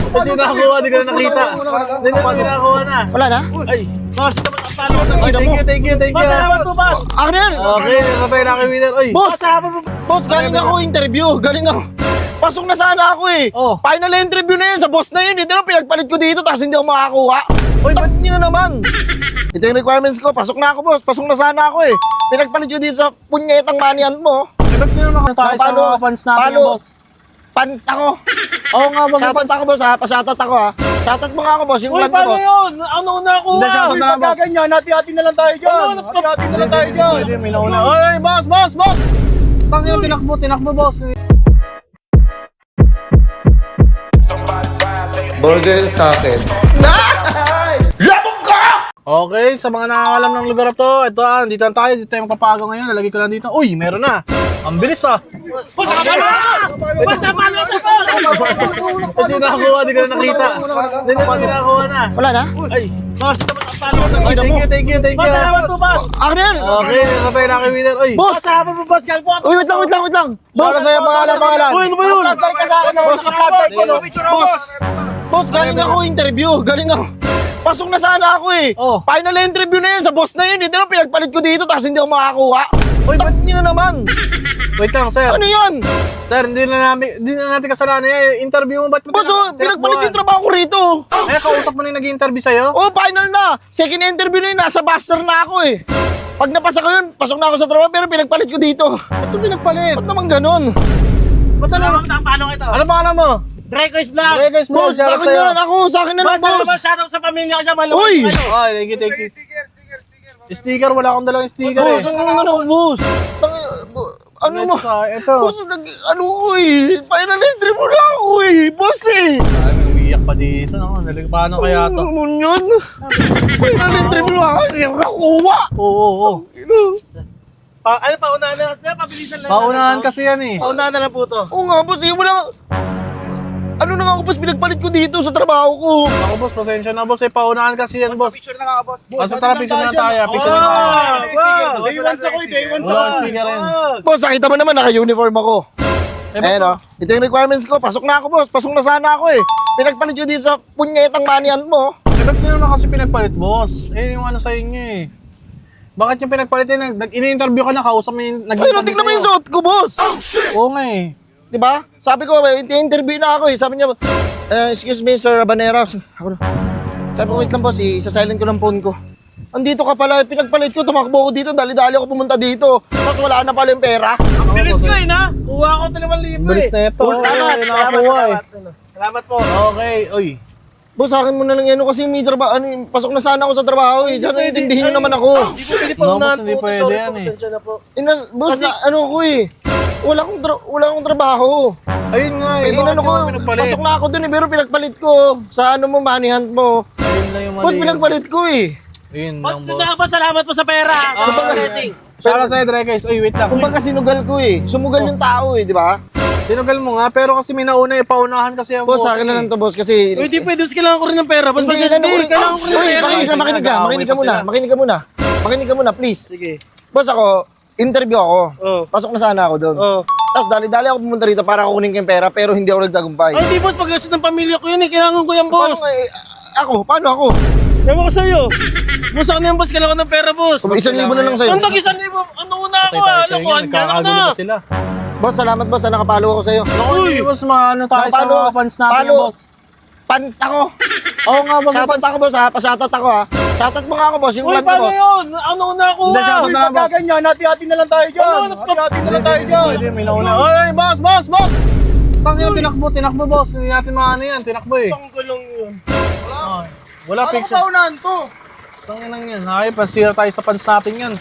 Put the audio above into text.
Kasi nakakuha, di ko na nakita. Hindi na nakakuha na. Wala na? Ay, boss, thank you. Boss, salamat po, boss. Ako na yan. Okay, napay na kay winner. Oy, Boss, galing ako interview. Galing ako. Pasok na sana ako eh. Oh. Final interview na yun sa boss na yun. Hindi na pinagpalit ko dito tapos hindi ako makakuha. Uy, ba't nyo na naman? Ito yung requirements ko. Pasok na ako, boss. Pasok na sana ako eh. Pinagpalit ko dito sa punyetang manihan mo. ba't nyo naman tayo sa Paano? mga fans natin Paano? yung boss? Pants ako. Oo nga, boss. Shoutout ako, boss ha. Pa-shoutout ako ha. Shoutout mo nga ako, boss. Yung Uy, vlog mo, paano boss. yun? Ano na ako? Hindi, shoutout na lang, boss. Ganyan, hati-hati na lang tayo dyan. Hati-hati na lang tayo dyan. Hindi, may nauna. Oy, boss! Tangin, tinakbo, boss. Burger sa akin. Labog ka! Okay, sa mga nakakalam ng lugar to, ito dito na tayo, dito tayo magpapago ngayon, lalagay ko lang dito. Uy, meron na! Ang bilis Boss, nakapalo ako! Kasi nakakuha, di ko na nakita. Hindi na nakakuha na. Wala na? Ay, boss, Ay, thank you. Boss, salamat po, boss. Ako na yan. Okay, napay na kay winner. Uy, Boss! Salamat po, boss. Kalpo ako. Uy, wait lang. boss, sa'yo pangalan. Uy, ano ba yun? Apply ka sa akin. Boss, galing ako interview. Galing ako. Pasok na sana ako eh. Oh. Final interview na yun sa boss na yun. Hindi na pinagpalit ko dito tapos hindi ako makakuha. Uy, ba't nyo na naman? Wait lang, sir. Ano yun? Sir, hindi na natin kasalanan yan. Interview mo, ba't mo Boss, pinagpalit yung trabaho ko rito. Ay, kausap mo na yung nag-interview sa'yo? Oh, final na. Second interview na yun. Nasa buster na ako eh. Pag napasa ko yun, pasok na ako sa trabaho pero pinagpalit ko dito. Ba't mo pinagpalit? Ba't naman ganun? Ba't ano? Paano kita? Ano pangalan mo? Draco is Vlog. Okay, guys, Boss, sa akin yan. Ako, sa akin na lang, Boss, salamat, boss. shoutout sa pamilya ko siya. Malungkot Uy! kayo. Ay, thank you. Sticker, wala akong dalang sticker Boss, eh. ano, boss? Ano mo? Ito. Boss, ano ko eh. Final interview na ako eh. Boss eh. Ay, may umiyak pa dito. Paano kaya to? Ano mo yun? Final interview na ako. Hindi ako nakuha. Oo. Ano, paunahan na. Pabilisan lang. Paunahan kasi yan eh. Paunahan na lang po to. Oo nga, boss eh. Wala. Ano na nga ako, boss? Pinagpalit ko dito sa trabaho ko. Ako boss, pasensya na boss eh. Paunahan kasi yan boss. Picture na nga, boss. Tara, picture na tayo. Picture na tayo. Wow! Day 1 ako eh. Day 1 Wala akong sticker yan. Boss, nakita mo naman, naka-uniform ako. Eh, Ayan o. Ito yung requirements ko. Pasok na ako, boss. Pasok na sana ako eh. Pinagpalit ko dito sa punyetang manihan mo. ba't nyo naman kasi pinagpalit boss? Eh, yung ano sa inyo eh. Bakit yung pinagpalit eh? Ini-interview ka na, kausap mo yung Ayun, tingnan mo yung suot ko, boss. Oo nga eh. Diba? Sabi ko, interview na ako eh. Sabi niya, excuse me, Sir Rabanera. Ako na. Sabi ko, wait lang, boss. Isa-silent ko ng phone ko. Andito ka pala, pinagpalit ko, tumakbo ako dito, dali-dali ako pumunta dito. Tapos wala na pala yung pera. Bilis ko eh, na. Kuha ko 2,000 Bilis eh. na ito. Salamat, Nakakuha eh. Salamat po. Okay, uy. Boss, sa akin mo na lang yan kasi may trabaho, pasok na sana ako sa trabaho eh. Diyan, intindihin nyo naman ako. Hindi po pwede No, paunahan boss, hindi po. pwede Sorry yan po, eh. pasensya na po. Boss, ano ko eh. Wala akong trabaho. Ayun nga eh. Bakit Ano ko, yung pinagpalit? pasok na ako dun eh, pero pinagpalit ko. Sa ano mo, money hand mo. Ayun lang yung mali. Boss, pinagpalit ko eh. Ayun Boss, lang doon na boss. ba? Salamat po sa pera. Ah, Blessing. Para sa'yo, Dre guys. Uy, wait lang. Kumbaga sinugal ko eh. Sumugal yung tao eh, di ba? Sinugal mo nga, pero kasi may nauna eh. Paunahan kasi ang Boss, sa akin na lang to, boss, kasi... Uy, di pwede. Kailangan ko rin ng pera. Boss, Hindi, pasensya. Kailangan ko rin ng Uy, pera. makinig ka muna, please. Sige. Boss, ako, interview ako. Oh. Pasok na sana ako doon. Oh. Tapos dali-dali ako pumunta rito para kunin ko yung pera, pero hindi ako nagtagumpay. Ay, di boss. Pag-asod ng pamilya ko yun eh. Kailangan ko yan, Paano boss. nga eh, paano ako? Ewan ko sa'yo. Boss, ako na yan, boss. Kailangan ko ng pera, boss. 1,000 na lang sa'yo. Ang tag 1,000. Ano una ako ah? Lokohan yan. Ano Nagkakagulo na? pa sila. Boss, salamat boss, nakapalo ako sa'yo. Uy, boss, ano tayo sa Paano? mga fans natin Paano? yan, boss. Pants ako. Oo nga, boss. Shoutout ako boss ha, pa-shoutout ako ha. Shoutout mo nga ako boss, yung Uy, vlog mo paano boss. yun? Ano una ako Hindi, ah? shoutout na lang, boss. Ganyan, hati-hati na lang tayo dyan. Hati-hati na lang tayo dyan. Pwede, may nauna. Oy, boss! Tangin, tinakbo, boss. Hindi natin maano yan. Tinakbo eh. Ang gulong yun. Wala Ano ko picture. paunahan to? Tangin lang yan. Ay, pasira tayo sa fans natin yan.